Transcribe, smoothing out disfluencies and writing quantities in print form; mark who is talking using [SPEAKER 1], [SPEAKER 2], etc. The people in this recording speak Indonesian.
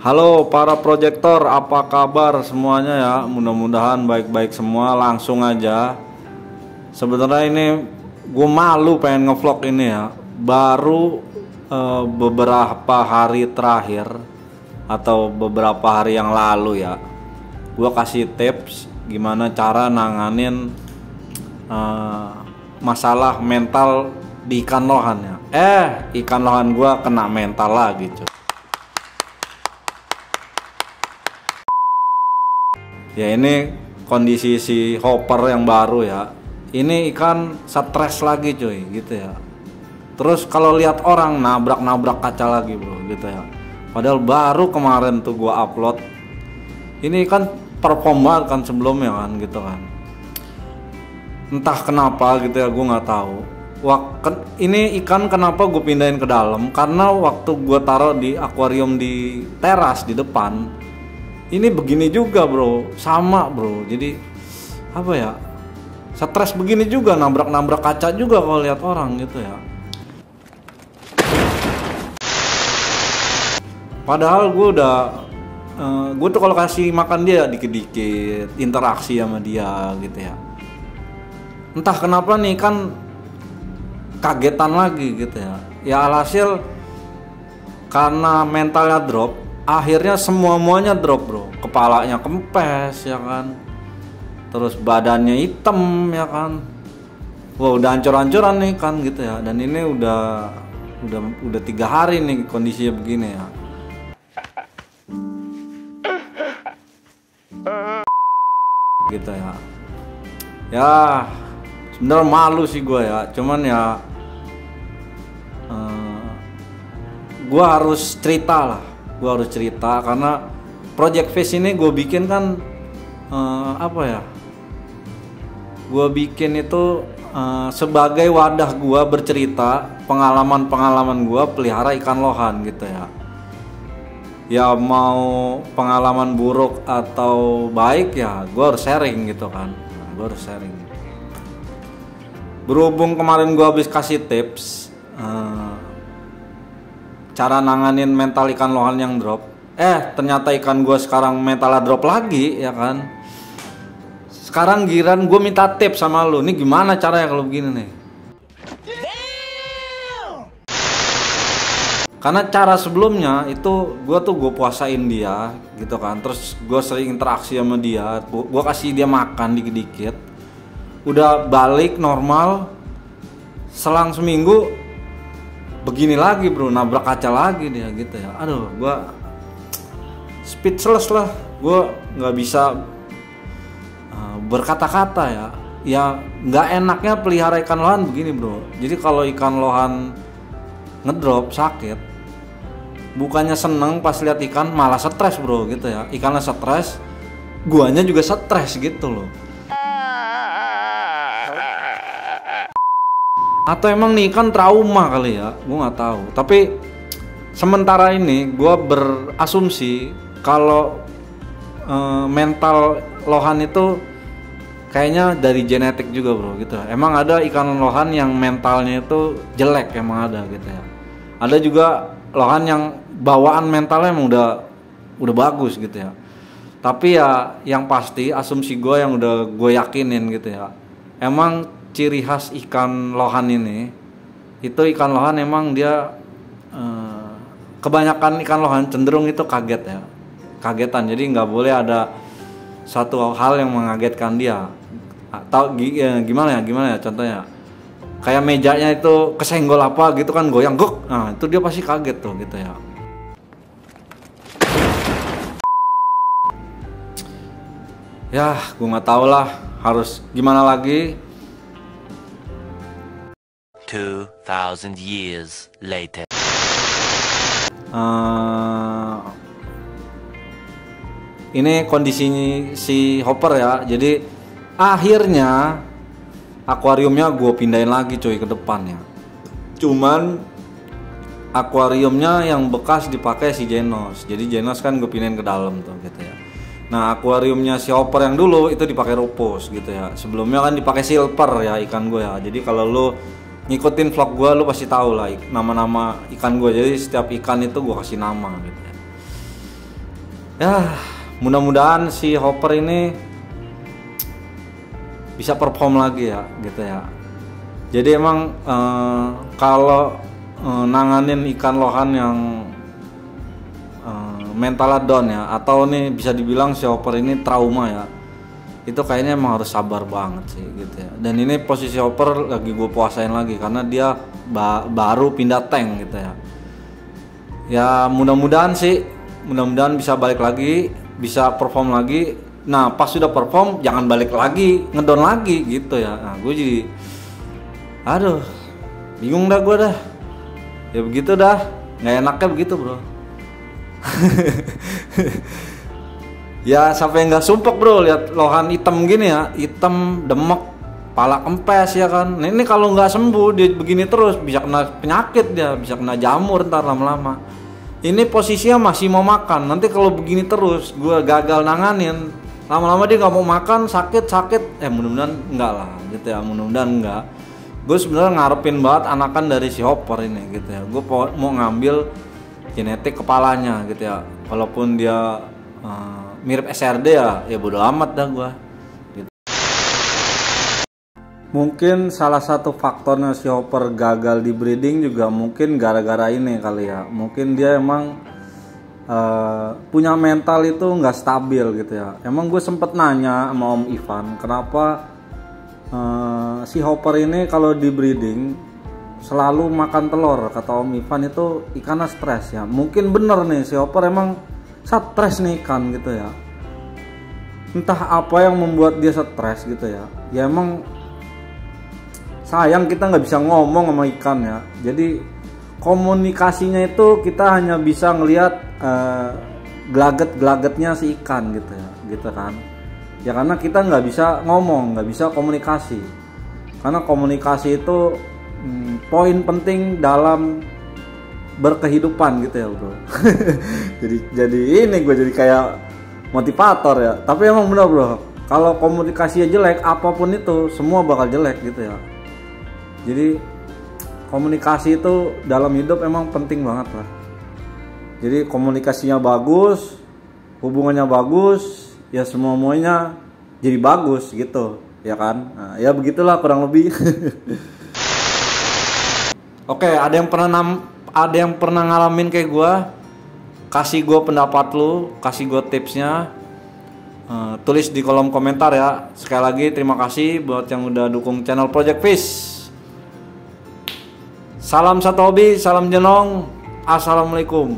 [SPEAKER 1] Halo para proyektor, apa kabar semuanya ya? Mudah-mudahan baik-baik semua. Langsung aja. Sebenarnya ini gue malu pengen ngevlog ini ya. Baru beberapa hari terakhir atau beberapa hari yang lalu ya, gue kasih tips gimana cara nanganin masalah mental di ikan lohan ya. Ikan lohan gue kena mental lagi cuy. Ya ini kondisi si hopper yang baru ya. Ini ikan stres lagi cuy gitu ya. Terus kalau lihat orang nabrak kaca lagi bro gitu ya. Padahal baru kemarin tuh gua upload. Ini kan perform banget kan sebelumnya kan gitu kan. Entah kenapa gitu ya, gua nggak tahu. Ini ikan kenapa gue pindahin ke dalam? Karena waktu gua taruh di akuarium di teras di depan, ini begini juga bro, sama bro. Jadi apa ya, stres begini juga, nabrak kaca juga kalau lihat orang gitu ya. Padahal gue tuh kalau kasih makan dia dikit-dikit, interaksi sama dia gitu ya. Entah kenapa nih kan kagetan lagi gitu ya. Ya alhasil karena mentalnya drop, akhirnya semuanya drop bro. Kepalanya kempes ya kan, terus badannya hitam ya kan. Wah udah hancur-hancuran nih kan gitu ya. Dan ini udah 3 hari nih kondisinya begini ya. Gitu ya. Ya sebenarnya malu sih gue ya. Cuman ya gue harus cerita lah. Gue harus cerita karena Project Fish ini gue bikin kan gue bikin itu sebagai wadah gue bercerita pengalaman gue pelihara ikan lohan gitu ya. Ya mau pengalaman buruk atau baik ya gue harus sharing gitu kan. Gue harus sharing. Berhubung kemarin gue habis kasih tips cara nanganin mental ikan lohan yang drop, ternyata ikan gue sekarang mentalnya drop lagi ya kan. Sekarang giran gue minta tips sama lu, ini gimana caranya kalau begini nih. Karena cara sebelumnya itu gue puasain dia gitu kan, terus gue sering interaksi sama dia, gue kasih dia makan dikit-dikit, udah balik normal, selang seminggu begini lagi bro, nabrak kaca lagi dia gitu ya. Aduh, gue speechless lah, gue nggak bisa berkata-kata ya. Ya nggak enaknya pelihara ikan lohan begini bro. Jadi kalau ikan lohan ngedrop sakit, bukannya seneng pas lihat ikan, malah stres bro gitu ya. Ikannya stres, guanya juga stres gitu loh. Atau emang nih ikan trauma kali ya, gue nggak tahu. Tapi sementara ini gue berasumsi kalau mental lohan itu kayaknya dari genetik juga bro gitu. Emang ada ikan lohan yang mentalnya itu jelek, emang ada gitu ya. Ada juga lohan yang bawaan mentalnya emang udah bagus gitu ya. Tapi ya yang pasti asumsi gue yang udah gue yakinin gitu ya, emang ciri khas ikan lohan ini itu ikan lohan emang dia kebanyakan ikan lohan cenderung itu kaget ya, kagetan. Jadi nggak boleh ada satu hal yang mengagetkan dia. Atau gimana ya contohnya, kayak mejanya itu kesenggol apa gitu kan, goyang guk, nah itu dia pasti kaget tuh gitu ya. Ya gue nggak tahu lah harus gimana lagi.
[SPEAKER 2] 2000 years later.
[SPEAKER 1] Ini kondisi si hopper ya. Jadi akhirnya akuariumnya gue pindahin lagi coy ke depan ya. Cuman akuariumnya yang bekas dipakai si Genos. Jadi Genos kan gue pindahin ke dalam tuh gitu ya. Nah akuariumnya si hopper yang dulu itu dipakai Rupus gitu ya. Sebelumnya kan dipakai silver ya ikan gue ya. Jadi kalau lu ngikutin vlog gue lu pasti tahu lah nama-nama ikan gue. Jadi setiap ikan itu gue kasih nama gitu ya. Ya mudah-mudahan si Hopper ini bisa perform lagi ya gitu ya. Jadi emang kalau nanganin ikan lohan yang mental down ya, atau nih bisa dibilang si Hopper ini trauma ya, itu kayaknya emang harus sabar banget sih gitu ya. Dan ini posisi Hopper lagi gue puasain lagi karena dia baru pindah tank gitu ya. Ya mudah-mudahan bisa balik lagi, bisa perform lagi. Nah pas sudah perform jangan balik lagi ngedon lagi gitu ya. Nah gue jadi aduh bingung dah gue dah. Ya begitu dah, nggak enaknya begitu bro. Ya sampai nggak sumpek bro lihat lohan hitam gini ya, hitam demek, pala kempes ya kan. Nah, ini kalau nggak sembuh dia begini terus bisa kena penyakit, dia bisa kena jamur ntar lama-lama. Ini posisinya masih mau makan, nanti kalau begini terus gue gagal nanganin, lama-lama dia nggak mau makan, sakit. Mudah-mudahan enggak lah gitu ya, mudah-mudahan enggak. Gue sebenarnya ngarepin banget anakan dari si Hopper ini gitu ya. Gue mau ngambil genetik kepalanya gitu ya, walaupun dia mirip SRD ya bodo amat dah gua gitu. Mungkin salah satu faktornya si Hopper gagal di breeding juga mungkin gara-gara ini kali ya. Mungkin dia emang punya mental itu nggak stabil gitu ya. Emang gue sempet nanya sama Om Ivan kenapa si Hopper ini kalau di breeding selalu makan telur. Kata Om Ivan itu ikannya stres ya. Mungkin bener nih si Hopper emang stres nih ikan gitu ya. Entah apa yang membuat dia stres gitu ya. Ya emang sayang kita nggak bisa ngomong sama ikan ya. Jadi komunikasinya itu kita hanya bisa ngelihat gelaget-gelagetnya si ikan gitu ya, gitu kan. Ya karena kita nggak bisa ngomong, nggak bisa komunikasi. Karena komunikasi itu poin penting dalam berkehidupan gitu ya bro. jadi ini gue jadi kayak motivator ya. Tapi emang bener bro, kalau komunikasinya jelek apapun itu semua bakal jelek gitu ya. Jadi komunikasi itu dalam hidup emang penting banget lah. Jadi komunikasinya bagus, hubungannya bagus, ya semuanya jadi bagus gitu ya kan. Nah, ya begitulah kurang lebih. Oke, ada yang pernah ngalamin kayak gue? Kasih gue pendapat lu, kasih gue tipsnya, tulis di kolom komentar ya. Sekali lagi terima kasih buat yang udah dukung channel Project Fish. Salam satu hobi, salam jenong, assalamualaikum.